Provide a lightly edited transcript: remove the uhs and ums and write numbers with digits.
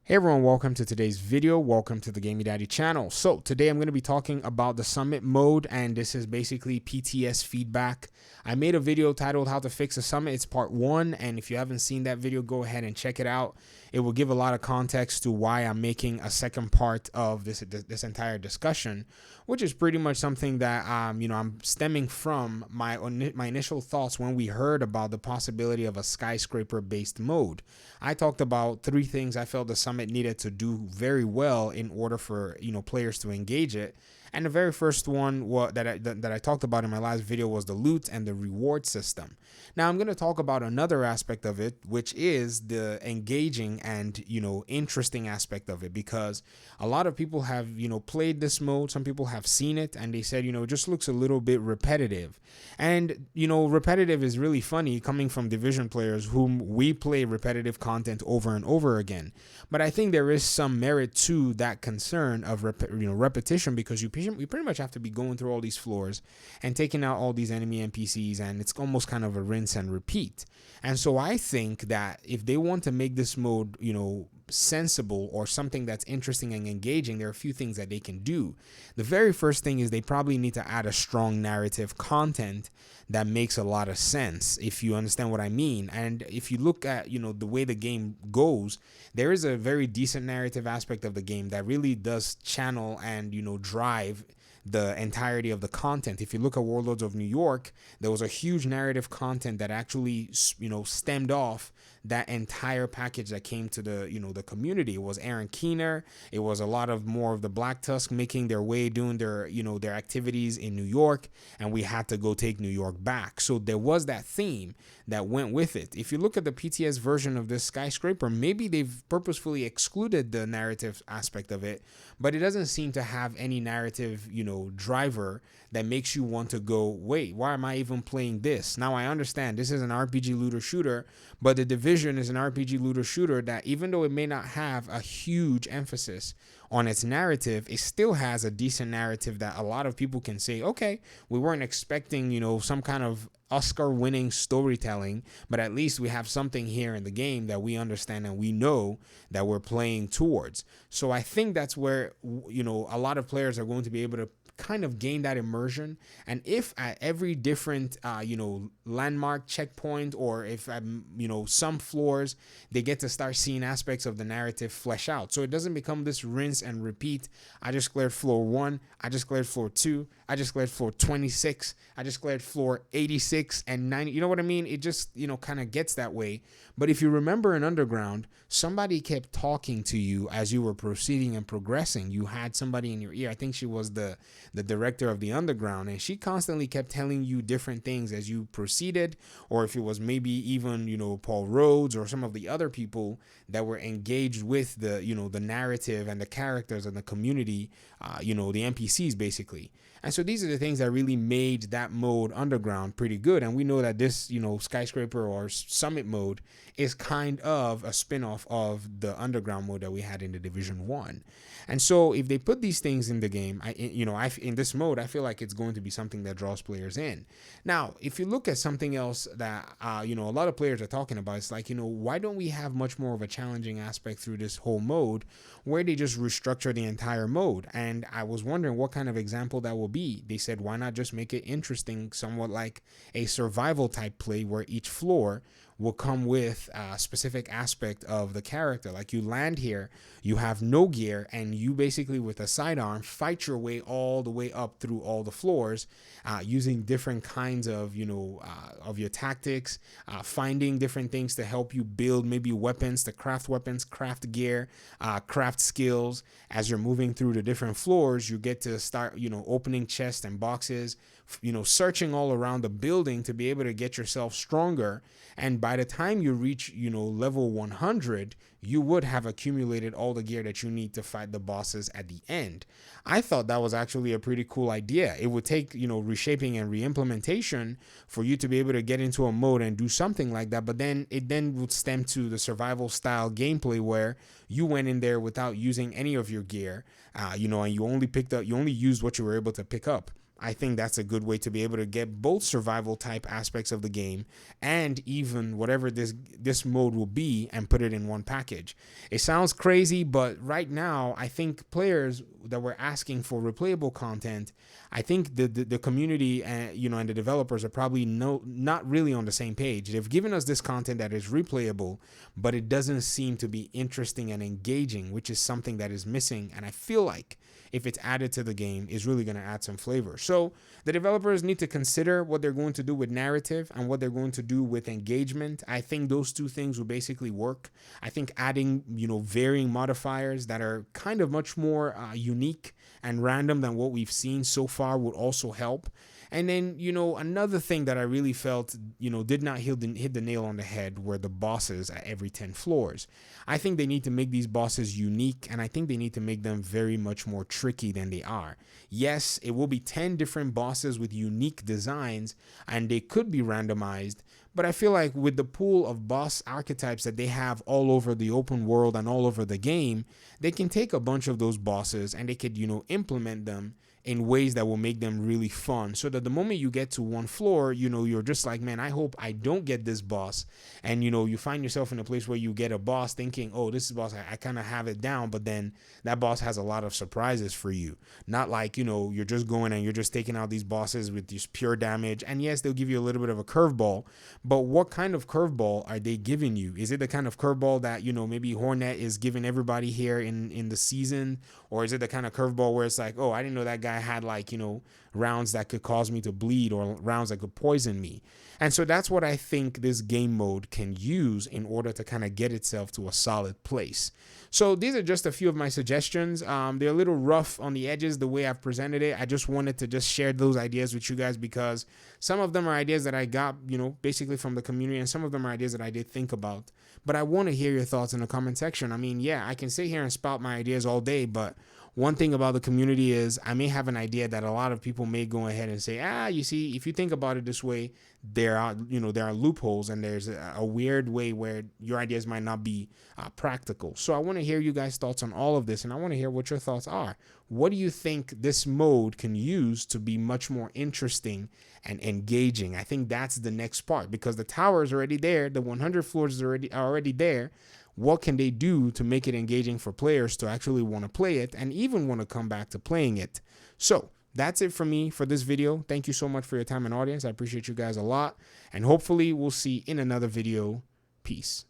Hey everyone, welcome to today's video. Welcome to the Gaming Daddy channel. So today I'm going to be talking about the summit mode, and this is basically PTS feedback. I made a video titled how to fix a summit. It's part 1, and if you haven't seen that video, go ahead and check it out. It will give a lot of context to why I'm making a second part of this entire discussion, which is pretty much something that I'm stemming from my initial thoughts when we heard about the possibility of a skyscraper based mode. I talked about 3 things I felt the summit needed to do very well in order for players to engage it. And the very first one that I talked about in my last video was the loot and the reward system. Now I'm going to talk about another aspect of it, which is the engaging and interesting aspect of it, because a lot of people have played this mode. Some people have seen it and they said it just looks a little bit repetitive. And repetitive is really funny coming from Division players whom we play repetitive content over and over again. But I think there is some merit to that concern of repetition, because you pretty much have to be going through all these floors and taking out all these enemy NPCs, and it's almost kind of a rinse and repeat. And so I think that if they want to make this mode sensible or something that's interesting and engaging, there are a few things that they can do. The very first thing is they probably need to add a strong narrative content that makes a lot of sense, if you understand what I mean. And if you look at the way the game goes, there is a very decent narrative aspect of the game that really does channel and drive the entirety of the content. If you look at Warlords of New York, there was a huge narrative content that actually stemmed off that entire package that came to the the community. It was Aaron Keener. It was a lot of more of the Black Tusk making their way, doing their their activities in New York, and we had to go take New York back. So there was that theme that went with it. If you look at the PTS version of this skyscraper, maybe they've purposefully excluded the narrative aspect of it, but it doesn't seem to have any narrative driver that makes you want to go, wait, why am I even playing this? Now I understand this is an RPG looter shooter, but the Division is an RPG looter shooter that, even though it may not have a huge emphasis on its narrative, it still has a decent narrative that a lot of people can say, okay, we weren't expecting some kind of Oscar-winning storytelling, but at least we have something here in the game that we understand and we know that we're playing towards. So I think that's where a lot of players are going to be able to kind of gain that immersion. And if at every different landmark checkpoint, or if at some floors, they get to start seeing aspects of the narrative flesh out, so it doesn't become this rinse and repeat. I just cleared floor 1, I just cleared floor 2, I just cleared floor 26, I just cleared floor 86 and 90. You know what I mean? It just kind of gets that way. But if you remember in Underground, somebody kept talking to you as you were proceeding and progressing. You had somebody in your ear. I think she was the director of the Underground, and she constantly kept telling you different things as you proceeded. Or if it was maybe even Paul Rhodes or some of the other people that were engaged with the the narrative and the characters and the community, the NPCs basically. And so these are the things that really made that mode Underground pretty good. And we know that this skyscraper or summit mode is kind of a spin-off of the Underground mode that we had in the Division 1. And so if they put these things in the game, in this mode, I feel like it's going to be something that draws players in. Now, if you look at something else that a lot of players are talking about, it's like, why don't we have much more of a challenging aspect through this whole mode, where they just restructure the entire mode? And I was wondering what kind of example that will be. They said, why not just make it interesting, somewhat like a survival type play, where each floor will come with a specific aspect of the character. Like, you land here, you have no gear, and you basically with a sidearm fight your way all the way up through all the floors, using different kinds of your tactics, finding different things to help you build maybe weapons, to craft gear, craft skills. As you're moving through the different floors, you get to start opening chests and boxes, searching all around the building to be able to get yourself stronger. And by the time you reach level 100, you would have accumulated all the gear that you need to fight the bosses at the end. I thought that was actually a pretty cool idea. It would take reshaping and reimplementation for you to be able to get into a mode and do something like that, but then it would stem to the survival style gameplay where you went in there without using any of your gear, and you only used what you were able to pick up. I think that's a good way to be able to get both survival type aspects of the game and even whatever this mode will be and put it in one package. It sounds crazy, but right now I think players that were asking for replayable content, I think the community and and the developers are probably not really on the same page. They've given us this content that is replayable, but it doesn't seem to be interesting and engaging, which is something that is missing. And I feel like if it's added to the game, is really going to add some flavor. So the developers need to consider what they're going to do with narrative and what they're going to do with engagement. I think those two things will basically work. I think adding, varying modifiers that are kind of much more unique and random than what we've seen so far would also help. And then, another thing that I really felt, did not hit the nail on the head were the bosses at every 10 floors. I think they need to make these bosses unique, and I think they need to make them very much more tricky than they are. Yes, it will be 10 different bosses with unique designs, and they could be randomized, but I feel like with the pool of boss archetypes that they have all over the open world and all over the game, they can take a bunch of those bosses and they could, implement them in ways that will make them really fun, so that the moment you get to one floor, you're just like, man, I hope I don't get this boss. And you find yourself in a place where you get a boss thinking, oh, this is boss, I kind of have it down, but then that boss has a lot of surprises for you. Not like, you're just going and you're just taking out these bosses with just pure damage. And yes, they'll give you a little bit of a curveball, but what kind of curveball are they giving you? Is it the kind of curveball that, maybe Hornet is giving everybody here in the season? Or is it the kind of curveball where it's like, oh, I didn't know that guy had rounds that could cause me to bleed or rounds that could poison me. And so that's what I think this game mode can use in order to kind of get itself to a solid place. So these are just a few of my suggestions. They're a little rough on the edges the way I've presented it. I just wanted to just share those ideas with you guys because some of them are ideas that I got, basically from the community, and some of them are ideas that I did think about. But I want to hear your thoughts in the comment section. I mean, yeah, I can sit here and spout my ideas all day, but one thing about the community is I may have an idea that a lot of people may go ahead and say, you see, if you think about it this way, there are loopholes, and there's a weird way where your ideas might not be practical. So I want to hear you guys' thoughts on all of this, and I want to hear what your thoughts are. What do you think this mode can use to be much more interesting and engaging? I think that's the next part, because the tower is already there. The 100 floors are already there. What can they do to make it engaging for players to actually want to play it and even want to come back to playing it? So that's it for me for this video. Thank you so much for your time and audience. I appreciate you guys a lot, and hopefully we'll see in another video. Peace.